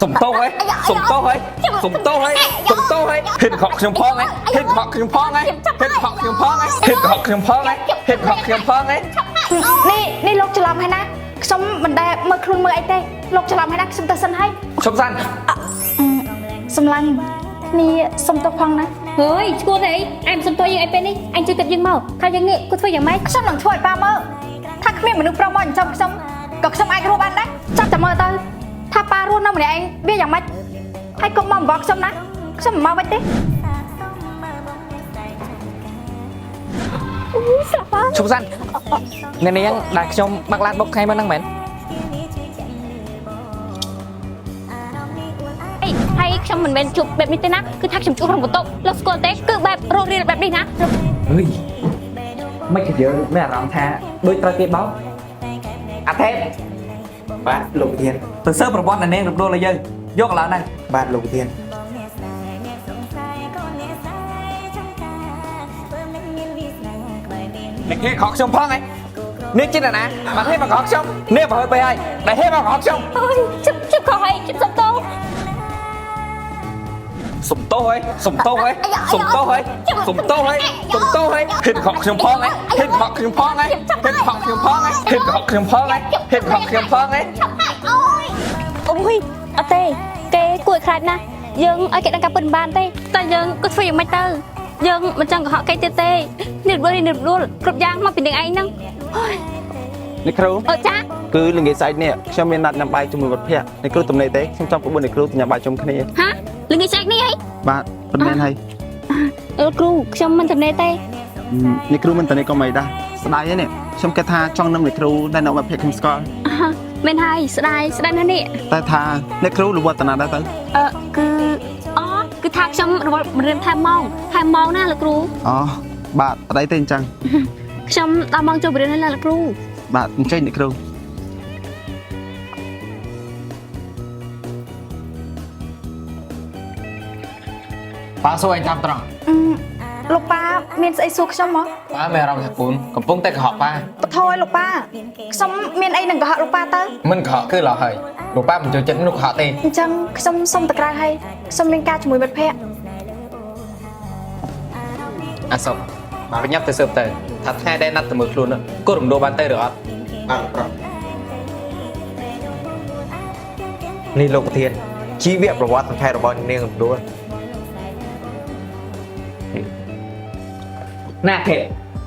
สมโต้ไว้สมโต้ไว้สมโต้ไว้สมโต้ไว้เห็นขอกเขียงพ้องไงเห็นขอกเขียงพ้องไงเห็นขอกเขียงพ้องไงเห็นขอกเขียงพ้องไงเห็นขอกเขียงพ้องไงนี่ลกจะลำให้นะสมบันไดเมื่อครุนเมื่อไอเต้ลกจะลำให้นะสมตะสันให้ชมสันสมลังนี่สมตะพังนะเฮ้ยชัวร์เลยไอ้สมตัวยังไอ้เป็นนี่ไอ้จะติดยังเมาถ้ายังงี้กูช่วยยังไหมสมหลังช่วยป้าเมื่อถ้าไม่เหมือนนึกประมอนจำสมก็สมไอ้กรูบันนะจับจะเมื่อเตอถ้าป้ารู้น้ำเหมือนไอ้เบี้ยอย่างไม่ให้กมอมบอกสมนะสมมาไว้เต้ชมสันในนี้ยังได้ชมมักลาดบกใครมานั่งเหม็นให้ฉันเหมือนเป็นจุดแบบนี้นะคือถ้าฉันจุดของบนโต๊ะแล้วสกอตเต็กคือแบบโรงเรียนแบบนี้นะเฮ้ยไม่คิดเยอะไม่รำแท้โดยตระเกียบเบ้าอาเทพบ้านลงเทียนตัวเซิร์ฟประวัตินั่นเองรูปโดเลยยังยกแล้วนั่งบ้านลงเทียนเฮ้ยขอกชมพ่อไงนี่จริงนะมาให้มาขอกชมเนี่ยมาเฮ้ยไปให้ได้ให้มาขอกชมเฮ้ยชิบขอให้ชิบสมโตสมโต้ไว้สมโต้ไว้สมโต้ไว้สมโต้ไว้สมโต้ไว้เห็นขอกเขียงพ้องไงเห็นขอกเขียงพ้องไงเห็นขอกเขียงพ้องไงเห็นขอกเขียงพ้องไงเห็นขอกเขียงพ้องไงโอ้ยเอาเต้เก๋กล้วยคลายนะยังไอ้เก๋ดังกับปืนบานเต้แต่ยังก็ช่วยยังไม่เตอยังมันจังกับเขาไก่เต้หนึบด้วยกรบยางมาเป็นยังไงนั่งนี่ครูจ้าคือเรื่องไอ้ไซน์เนี่ยฉันมีนัดนำใบจมูกบดเพียในครูตำแหน่งเต้ฉันชอบกับบุญในครูตำแหน่งใบจมูกนี่ฮะเรื่องไอ้ไซน์นี่ไงบ้าเป็นแม่ไทยครูฉันมันตำแหน่งเต้ในครูมันตำแหน่งก็ไม่ได้สบายเนี่ยฉันกระทาจ้องน้ำในครูได้นำแบบเพจคิมสกอร์เป็นไทยสบายนั่นนี่แต่ทาในครูหรือว่าตนาได้ตั้งคือทางฉันเรียนแทมมองน่าละครูอ๋อบาทอะไรเต้นจังฉันตามองจบเรียนนั่นละครูบาทมันใช่ในครูป้าสวยจำตรังลูกป้าเมียนไอซุกสมมั้งป้าแม่เราถักปูนกับปุ้งแต่กระหอบป้าปะทอยลูกป้าสมเมียนไอหนึ่งกระหอบลูกป้าเต้มันขอคือเราเหยลูกป้ามันจะจัดลูกขอตีจังสมตะกร้าให้สมเมียนกาจมูกแบบแพะอ่ะสมมาเป็นยับแต่เสิร์ฟแต่ถ้าแท้ได้นัดแต่มือครูน่ะก็รุมโดบันเตอร์หรอนี่โลกเทียนชีวิตประวัติแท้ระบอนเนี่ยด้วยน่าเขะ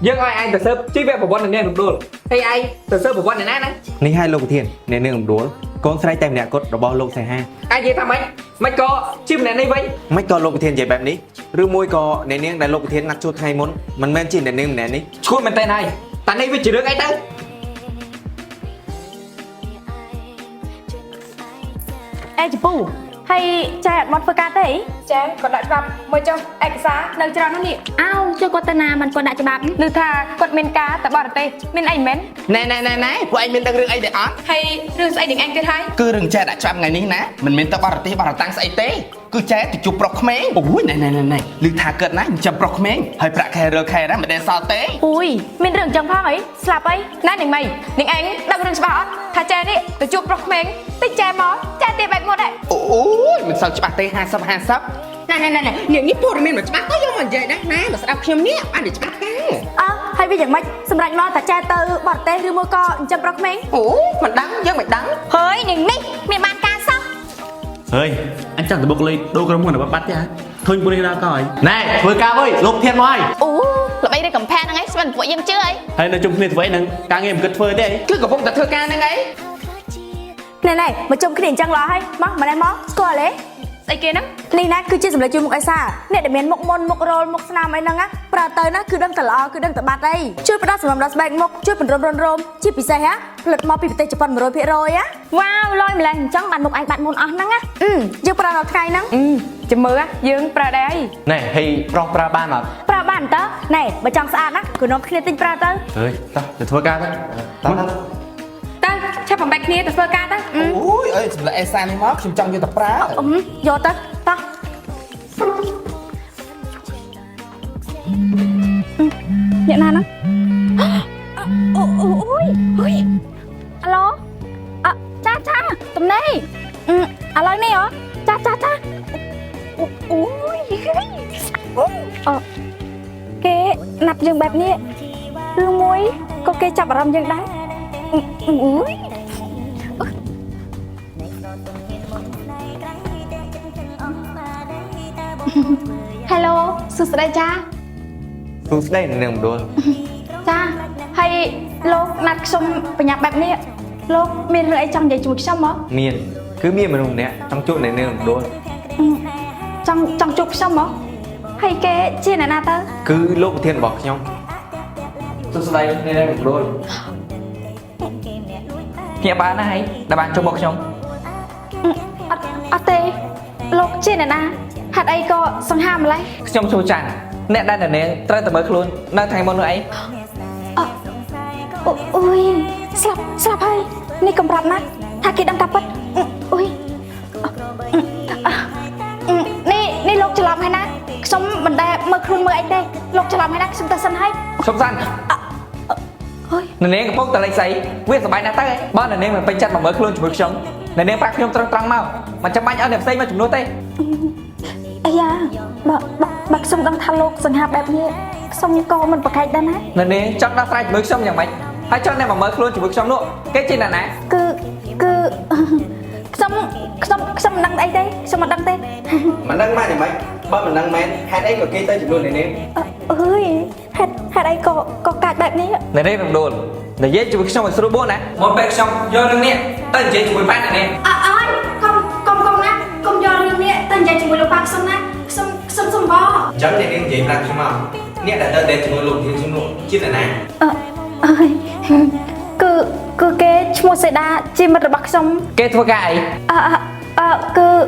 ยังไงไอ้แต่เซิร์ฟชีวิตประวัติเนี่ยดูให้ไอ้แต่เซิร์ฟประวัติเนี่ยนะนี่ให้โลกเทียนในเรื่องดูก้อนใส่แต่เนี่ยกดระบอลโลกใส่ห้าไอ้ยี่ทำไมไม่ก็ชิมเนี่ยในไว้ไม่ก็โลกเทียนใหญ่แบบนี้หรือมวยก็ในเนี้ยในโลกเทียนนักช่วยใครมุนมันแม่นจีนในเนี้ยในนี้ช่วยมันแต่ไหนแต่ในวิจิตรไอ้ตั้งไอ้จิปูให้แจกมอดเฟอร์กาเต้แจกกดดัดรับมือจงเอกสารหนึ่งจรานั่นนี่อ้าวเจ้ากตนามันกดดัดจะแบบหรือถ้ากดเมนกาแต่บอดเต้เมนไอเมนไหนพวกไอเมนตั้งเรื่องไอเดียอ่ะให้เรื่องไอเด็กเองจะไทยคือเรื่องแจดัดจำไงนี้นะมันเมนตั้งบาร์ตี้บาร์ตังไอเต้คือแจติดจุปลอกเมงโอ้ยไหนหรือถ้าเกิดนะจำปลอกเมงให้ประแคเรือแคนะมันได้ซาเต้อุ้ยเมนเรื่องจังพ่อไอ้สลับไอ้นั่นหนึ่งไม่หนึ่งเองดังเรื่องสปาร์ถ้าแจนี่ติดจุปลอกเมงติดแจมอแจตีแบบหมดเลยโอ้ยมันสาวจะปาเต้50นั่นเนี่ยนี่พูดเมนเหมือนจะปาก็ยังมันใหญ่นะมันสาวเพียงเนี้ยอันเดี๋ยวจะปาเต้ให้ไปอย่างไม่สำหรับน้องถ้าแจเตอร์บอดเต้หรือมัวก็จำปลอกเมงโอ้มันดังยังไม่ดังเฮ้ยหนึ่งนี่มีบานการซ้เฮ้ยanh chẳng thể bộc lấy đâu có muốn là bắt nha thôi bữa nay ra coi này vừa ca ơi lục thiên ngoài là bây đây cầm pen ngay mình vội em chưa ấy hay là chung thiên với nâng ca nghe một cất phơi đấy cứ gặp bông đặt thơ ca nâng ấy này mà trông cái đèn trăng ló hay móc mà đây móc score lấyไอ้เกนะนี่นะคือชื่อสำหรับจุ่มไอ้ซ่าเนี่ยเดี๋ยวเมียนมกมนมกโรลมกสนามไอ้นั่งอ่ะปลาเตยนะคือดังตะลอคือดังตะบัดได้ช่วยประดับสำหรับดัสแบงมกช่วยเป็นรมชื่อปีไซฮะผลิตมาปีเตยจะปนมาโรยเพโรยอ่ะว้าวลอยมาเลยจังบันมกไอ้บันมนอ่ะนั่งอ่ะยังปลาเราไทยนั่งจะมืออ่ะยังปลาได้này hay rongปลาบ้านหรอปลาบ้านเตอnàyบะจังสะอาดนะคือน้องเคลียร์ติงปลาเตอเฮ้ยตาจะทั่วกันนะใช่ผมแบกนี้แต่เฟอร์การ์โอ้ยเอ้ยสำหรับเอซ่านี่มั้งชิมจังอยู่แต่ปลาโยตะเนี่ยนานนะโอ้ยเฮ้ยฮัลโหลจ้าตรงนี้อะไรเนี่ยเหรอ អូយគេណាប់យើងបែបនេះរឿងមួយក៏គេចាប់អារម្មណ៍យើងដែរអូយ Hello សួស្តីចា សួស្តីនាងម្ដួល ចាហើយលោកណាត់ខ្ញុំបញ្ញាប់បែបនេះលោកមានរឿងអីចង់និយាយជាមួយខ្ញុំហ៎ មានគឺមានមនុស្សម្នាក់ចង់ជួបនាងម្ដួល ចង់ជួបខ្ញុំហ៎ហើយគេជាអ្នកណាទៅ គឺលោកប្រធានរបស់ខ្ញុំ សួស្តីនាងម្ដួលភ្ញាក់បានណាហើយដែលបានជួបមកខ្ញុំ អត់ទេលោកជាអ្នកណាហេតុអីក៏សង្ហាម្ល៉េះ ខ្ញុំឈូចាន់អ្នកដែលនាងត្រូវតែមើលខ្លួននៅថ្ងៃមុននោះអី អូយស្លាប់ហើយនេះកំប្រាប់ណាស់ថាគេដឹងតែពិតអូយនេះលោកច្រឡំហើយណាខ្ញុំមិនដែលមើលខ្លួនមើលអីទេលោកច្រឡំហើយណាខ្ញុំទៅសិនហើយ សុំសាន់ អើយ នាងកំពុងតែលេចស្អីវាសប្បាយណាស់ទៅបើនាងមិនពេញចិត្តមកមើលខ្លួនជាមួយខ្ញុំនាងប្រាប់ខ្ញុំត្រង់មកមិនចាំបាច់ឲ្យអ្នកផ្សេងមកជំនួសទេ អាយ៉ាបើខ្ញុំដឹងថាលោកសង្ហាបែបនេះខ្ញុំក៏មិនប្រកែកដែរណា នាងចង់ដោះស្រាយជាមួយខ្ញុំយ៉ាងម៉េចហើយចង់អ្នកមកមើលខ្លួនជាមួយខ្ញុំនោះគេជាអ្នកណា គឺខ្ញុំមិនដឹងអីទេខ្ញុំមិនដឹងទេ មិនដឹងមកយ៉ាងម៉េចបើមិនដឹងមែនហេតុអីក៏គេទៅចំនួននាង អើយហេតុអីក៏កាចបែបនេះ នាងរំដួលនិយាយជាមួយខ្ញុំឲ្យស្រួលបួនណាមកពេលខ្ញុំយករឿងនេះទៅនិយាយជាមួយប៉ានាង អើយកុំណាកុំយករឿងនេះទៅនិយាយជាមួយលោកប៉ាខ្ញុំណាខ្ញុំសំប អញ្ចឹងនាងនិយាយប្រាប់ខ្ញុំមកអ្នកដែលទៅជាមួយលោកធានខ្ញុំនោះជាអ្នកណា អើយគឺគេឈ្មោះសេដាជាមិត្តរបស់ខ្ញុំ គេធ្វើការអី គឺ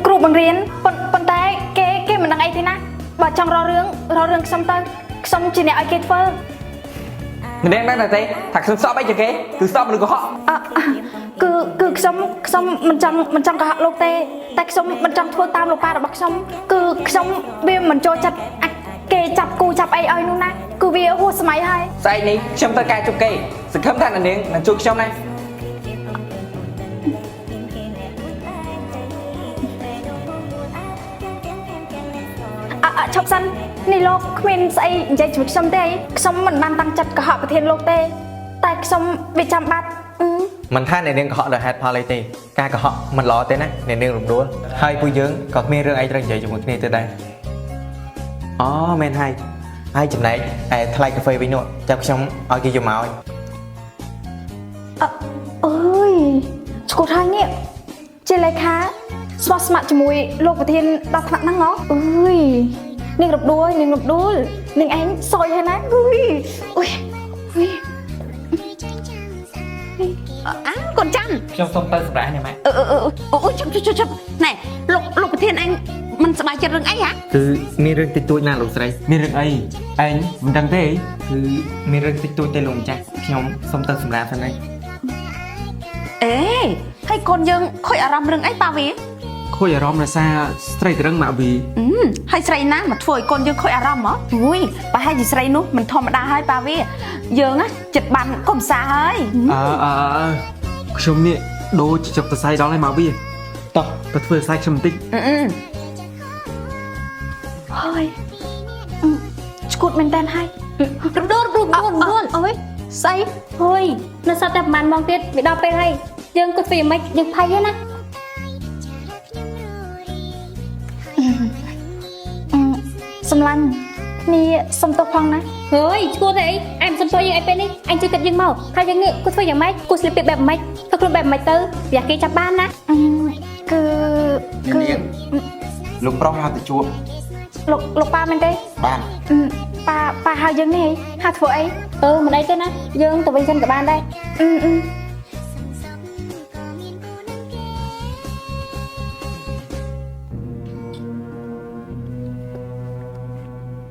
គ្រូបង្រៀនប៉ុន្តែគេមិនដឹងអីទេណាបើចង់រករឿងខ្ញុំទៅខ្ញុំជាអ្នកឲ្យគេធ្វើ នាងដឹងតែទេថាខ្ញុំសอบអីជាគេគឺសอบមនុស្សកុហក គឺខ្ញុំមិនចង់កុហកលោកទេតែខ្ញុំមិនចង់ធ្វើតាមលោកប៉ារបស់ខ្ញុំគឺខ្ញុំវាមិនចូលចិត្តគេចាប់គូចាប់អីឲ្យនោះណាគឺវាហួសសម័យហើយ ស្អែកនេះខ្ញុំទៅការជួបគេសង្ឃឹមថានាងនឹងជួបខ្ញុំណា ឈប់សិននេះលោកគ្មានស្អីនិយាយជាមួយខ្ញុំទេអីខ្ញុំមិនបានតាំងចិត្តកុហកប្រធានលោកទេតែខ្ញុំវាចាំបាច់ មិនថានាងកុហកដោយហេតុផលអីទេការកុហកមិនល្អទេណានាងរំដួលហើយពួកយើងក៏គ្មានរឿងអីត្រូវនិយាយជាមួយគ្នាទេដែរអូមែនហើយចំណែកឯថ្លៃកាហ្វេវិញនោះចាប់ខ្ញុំឲ្យគេយកមកឲ្យ អើយឈ្គួតហើយនេះជាលេខាស្មោះស្ម័គ្រជាមួយលោកប្រធានដល់ថ្នាក់ហ្នឹងហ៎អើយនាងរំដួលនាងឯងសយហើយណាអើយកូនចាំ ខ្ញុំសុំទៅសម្រាប់នេះម៉ែ អូចាប់ណែលោកប្រធានឯងមិនសប្បាយចិត្តរឿងអីហ៎ គឺមានរឿងតិចតួចណាលោកស្រី មានរឿងអីឯងមិនដឹងទេ គឺមានរឿងតិចតួចទេលោកម្ចាស់ខ្ញុំសុំទៅសម្រាប់សិនហើយ អេហើយកូនយើងខូចអារម្មណ៍រឿងអីប៉ាវា ខូចអារម្មណ៍ដោយសារស្ត្រីត្រឹងម៉ាក់វី ហើយស្រីណាមកធ្វើឲ្យកូនយើងខូចអារម្មណ៍ហ៎អូយប្រហែលជាស្រីនោះមិនធម្មតាហើយប៉ាវាយើងណាចិត្តបានកុំសាហើយ ខ្ញុំនេះដូរជាចុកសរសៃដល់ហើយម៉ាក់វីតោះទៅធ្វើសរសៃខ្ញុំបន្តិច ហើយឈួតមែនតើហើយរំដួលអើយស្អីហួយនៅសតតែប្រហែលម៉ោងទៀតវាដល់ពេលហើយយើងគិតពីមិនយើងភ័យទេណាសម្លាញ់គ្នាសុំទោសផងណាហើយឈួតអីអែមសុំទោសយើងអីពេលនេះអញជួយគិតយើងមកថាយើងគួរធ្វើយ៉ាងម៉េចគួរស្លៀកពាក់បែបម៉េចធ្វើខ្លួនបែបម៉េចទៅវាគេចាប់បានណាគឺ លោកប្រុសហៅទៅជួប លោកប៉ាមែនទេ បាន ប៉ាហៅយើងនេះហៅធ្វើអីមិនអីទេណាយើងទៅវិញសិនក៏បានដែរ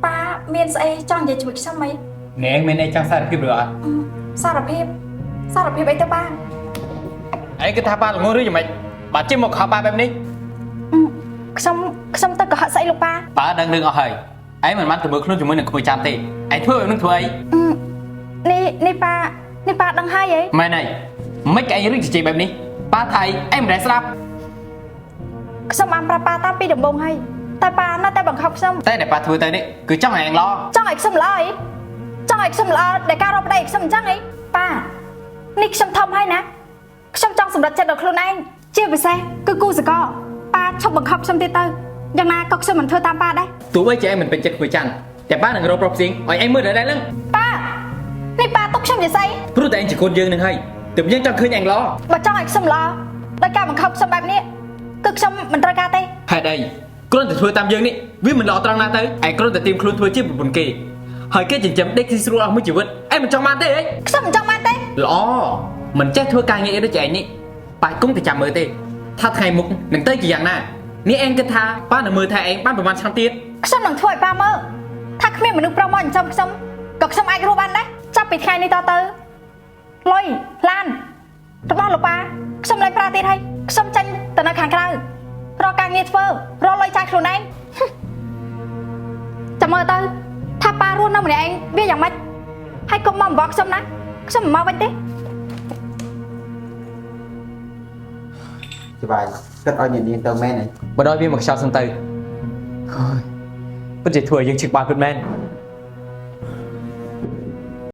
ប៉ាមានស្អីចង់និយាយជាមួយខ្ញុំអី នាងមានអីចង់សារភាពឬអត់ សារភាពអីទៅប៉ា ឯងគិតថាប៉ាល្ងងឬយ៉ាងម៉េចបើជិះមកខំប៉ាបែបនេះ ខ្ញុំទៅកុហកស្អីលោកប៉ា ប៉ាដឹងរឿងអស់ហើយឯងមិនបានទៅមើលខ្លួនជាមួយនឹងក្មួយចាំទេឯងធ្វើបែបនេះធ្វើអី នេះប៉ាដឹងហើយហ៎ មែនហើយមិនឯងរឿងជជែកបែបនេះប៉ាថៃឯងមិនដែលស្ដាប់ អ ខ្ញុំបានប្រាប់ប៉ាតាពីដំបូងហើយតែប៉ានៅតែបង្ខំខ្ញុំ តែដែលប៉ាធ្វើទៅនេះគឺចង់ឲ្យឯងឡ ចង់ឲ្យខ្ញុំល្អអីចង់ឲ្យខ្ញុំល្អដែលការរកប្តីខ្ញុំអញ្ចឹងអីប៉ានេះខ្ញុំធំហើយណាខ្ញុំចង់សម្រេចចិត្តដល់ខ្លួនឯងជាពិសេសគឺគូសកលប៉ាឈប់បង្ខំខ្ញុំទៀតទៅយ៉ាងណាក៏ខ្ញុំមិនធ្វើតាមប៉ាដែរ ទោះបីជាឯងមិនពេញចិត្តធ្វើច័ន្ទតែប៉ានឹងរកប្រុសផ្សេងឲ្យឯងមើលដល់ដែរនឹង ប៉ានេះប៉ាទុកខ្ញុំជាស្អី ព្រោះតែឯងជាកូនយើងនឹងហើយទើបយើងចង់ឃើញឯងឡ បើចង់ឲ្យខ្ញុំល្អដោយការបង្ខំខ្ញុំបែបនេះគឺខ្ញុំមិនត្រូវការទេ ហេតុអីគ្រាន់តែធ្វើតាមយើងនេះវាមិនល្អត្រង់ណាទៅឯងគ្រាន់តែត្រៀមខ្លួនធ្វើជាប្រពន្ធគេហើយគេចិញ្ចឹមដេកស៊ីស្រួលអស់មួយជីវិតឯងមិនចង់បានទេអី ខ្ញុំមិនចង់បានទេ ល្អមិនចេះធ្វើការងារអីដូចឯងនេះប៉ាគង់តែចាំមើលទេថាថ្ងៃមុខនឹងទៅជាយ៉ាងណានេះឯងគិតថាប៉ានឹងមើលថាឯងបានប្រហែលឆ្នាំទៀត ខ្ញុំនឹងធ្វើឲ្យប៉ាមើលថាគ្មានមនុស្សប្រុសមកចិញ្ចឹមខ្ញុំក៏ខ្ញុំអាចរស់បានដែរចាប់ពីថ្ងៃនេះតទៅលុយឡានរបស់លោកប៉ាខ្ញុំលែងប្រើទៀតហើយខ្ញុំចាញ់ទៅនៅខាងក្រៅរកការងារធ្វើរកលុយចាយខ្លួនឯងចាំមើលទៅថាប៉ារស់នៅម្នាក់ឯងវាយ៉ាងម៉េចហើយកុំមកបង្កខ្ញុំណាខ្ញុំមិនមកវិញទេ ច្បាស់គិតឲ្យអ្នកនាងទៅមែនហើយ បើដល់វាមកខ្ចោតសិនទៅហើយពិតជាធ្វើឲ្យយើងឈឺក្បាលពិតមែន